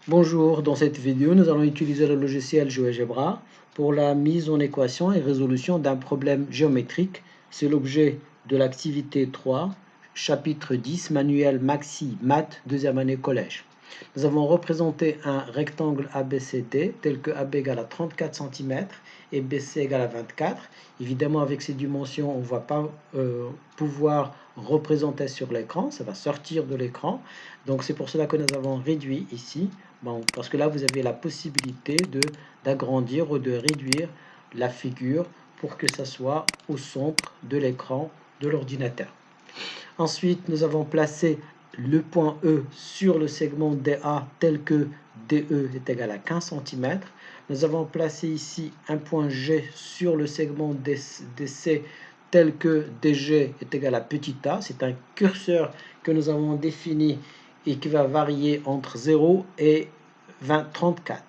Bonjour, dans cette vidéo, nous allons utiliser le logiciel GeoGebra pour la mise en équation et résolution d'un problème géométrique. C'est l'objet de l'activité 3, chapitre 10, manuel Maxi Maths, deuxième année collège. Nous avons représenté un rectangle ABCD tel que AB égale à 34 cm et BC égale à 24. Évidemment, avec ces dimensions, on ne va pas pouvoir représenter sur l'écran, ça va sortir de l'écran. Donc c'est pour cela que nous avons réduit ici. Bon, parce que là, vous avez la possibilité d'agrandir ou de réduire la figure pour que ça soit au centre de l'écran de l'ordinateur. Ensuite, nous avons placé le point E sur le segment DA tel que DE est égal à 15 cm. Nous avons placé ici un point G sur le segment DC tel que DG est égal à petit a. C'est un curseur que nous avons défini et qui va varier entre 0 et 34.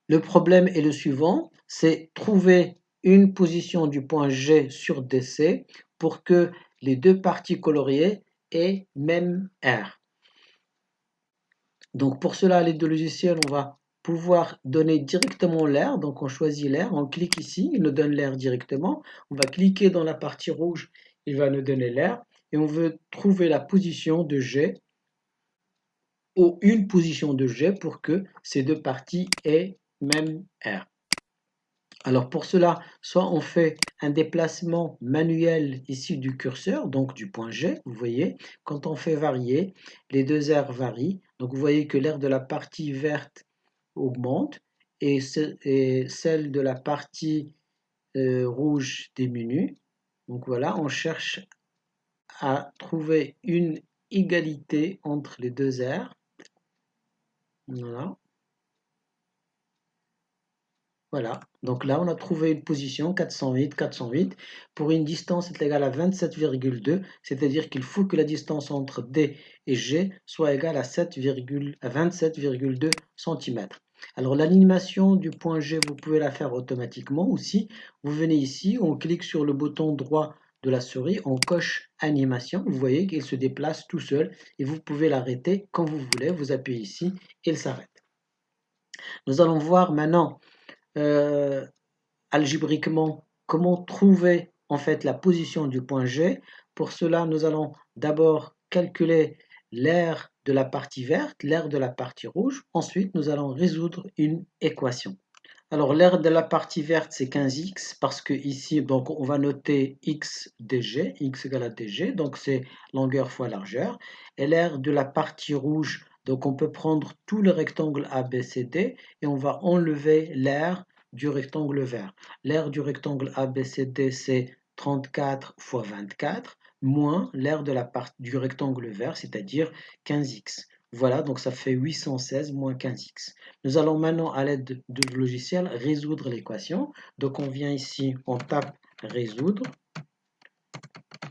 Le problème est le suivant, c'est trouver une position du point G sur DC pour que les deux parties coloriées aient même R. Donc pour cela, à l'aide de logiciel, on va pouvoir donner directement l'air. Donc on choisit l'air, on clique ici, il nous donne l'air directement. On va cliquer dans la partie rouge, il va nous donner l'air. Et on veut trouver la position de G ou une position de G pour que ces deux parties aient même R. Alors pour cela, soit on fait un déplacement manuel ici du curseur, donc du point G, vous voyez, quand on fait varier, les deux aires varient. Donc vous voyez que l'aire de la partie verte augmente et celle de la partie rouge diminue. Donc voilà, on cherche à trouver une égalité entre les deux aires. Voilà. Voilà, donc là on a trouvé une position 408, 408 pour une distance est égale à 27,2, c'est-à-dire qu'il faut que la distance entre D et G soit égale à 27,2 cm. Alors l'animation du point G, vous pouvez la faire automatiquement aussi. Vous venez ici, on clique sur le bouton droit de la souris, on coche animation, vous voyez qu'il se déplace tout seul et vous pouvez l'arrêter quand vous voulez, vous appuyez ici et il s'arrête. Nous allons voir maintenant algébriquement comment trouver en fait la position du point G. Pour cela, nous allons d'abord calculer l'aire de la partie verte, l'aire de la partie rouge. Ensuite, nous allons résoudre une équation. Alors, l'aire de la partie verte, c'est 15x parce que ici, donc, on va noter x dg, x égale à dg, donc c'est longueur fois largeur. Et l'aire de la partie rouge, donc on peut prendre tout le rectangle ABCD et on va enlever l'aire du rectangle vert. L'aire du rectangle ABCD, c'est 34 fois 24, moins l'aire de la partie du rectangle vert, c'est-à-dire 15x. Voilà, donc ça fait 816 moins 15x. Nous allons maintenant, à l'aide du logiciel, résoudre l'équation. Donc on vient ici, on tape résoudre.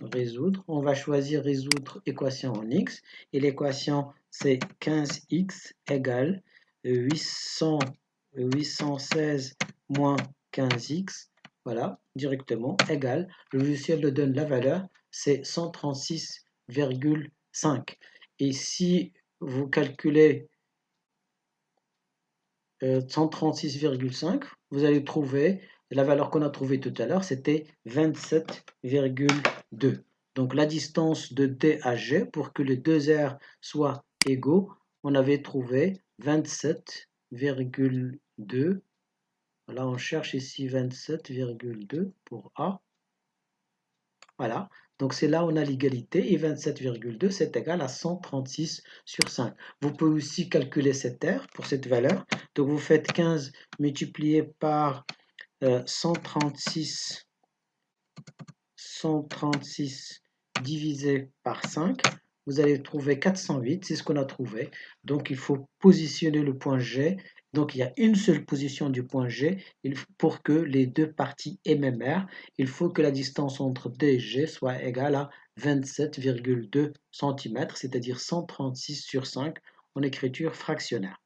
Résoudre. On va choisir résoudre équation en x. Et l'équation, c'est 15x égale 816 moins 15x. Voilà, directement, égale. Le logiciel nous donne la valeur, c'est 136,5. Et si vous calculez 136,5, vous allez trouver la valeur qu'on a trouvée tout à l'heure, c'était 27,2. Donc la distance de D à G, pour que les deux aires soient égaux, on avait trouvé 27,2. Voilà, on cherche ici 27,2 pour A. Voilà, donc c'est là où on a l'égalité et 27,2 c'est égal à 136 sur 5. Vous pouvez aussi calculer cette aire pour cette valeur. Donc vous faites 15 multiplié par 136 divisé par 5. Vous allez trouver 408, c'est ce qu'on a trouvé. Donc il faut positionner le point G. Donc il y a une seule position du point G pour que les deux parties aient même aire. Il faut que la distance entre D et G soit égale à 27,2 cm, c'est-à-dire 136 sur 5 en écriture fractionnaire.